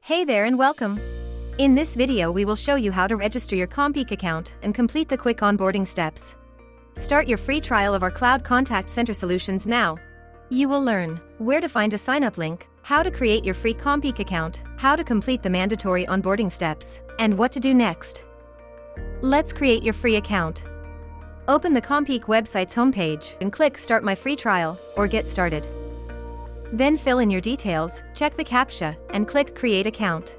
Hey there and welcome! In this video we will show you how to register your CommPeak account and complete the quick onboarding steps. Start your free trial of our Cloud Contact Center solutions now. You will learn where to find a sign-up link, how to create your free CommPeak account, how to complete the mandatory onboarding steps, and what to do next. Let's create your free account. Open the CommPeak website's homepage and click Start My Free Trial or Get Started. Then fill in your details, check the CAPTCHA, and click Create Account.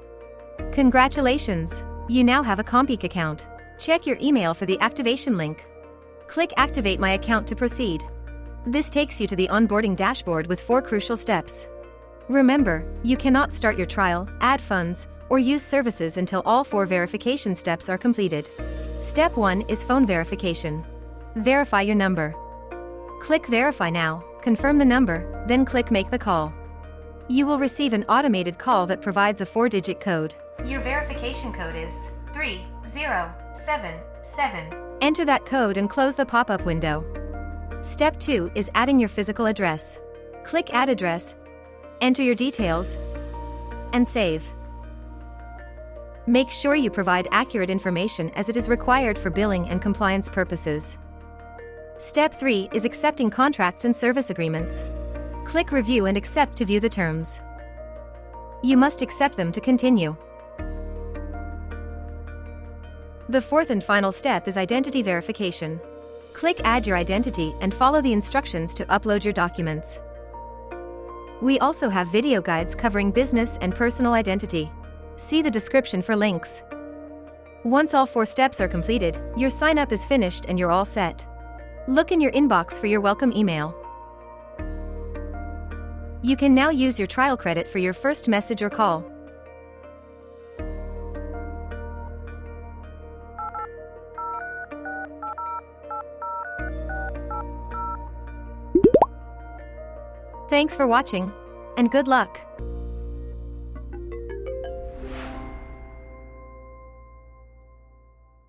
Congratulations! You now have a CommPeak account. Check your email for the activation link. Click Activate My Account to proceed. This takes you to the onboarding dashboard with 4 crucial steps. Remember, you cannot start your trial, add funds, or use services until all 4 verification steps are completed. Step 1 is phone verification. Verify your number. Click Verify Now, confirm the number, then click Make the call. You will receive an automated call that provides a 4-digit code. Your verification code is 3077. Enter that code and close the pop-up window. Step 2 is adding your physical address. Click Add Address, enter your details, and save. Make sure you provide accurate information as it is required for billing and compliance purposes. Step 3 is accepting contracts and service agreements. Click Review and Accept to view the terms. You must accept them to continue. The 4th and final step is identity verification. Click Add your identity and follow the instructions to upload your documents. We also have video guides covering business and personal identity. See the description for links. Once all 4 steps are completed, your sign-up is finished and you're all set. Look in your inbox for your welcome email. You can now use your trial credit for your first message or call. Thanks for watching, and good luck!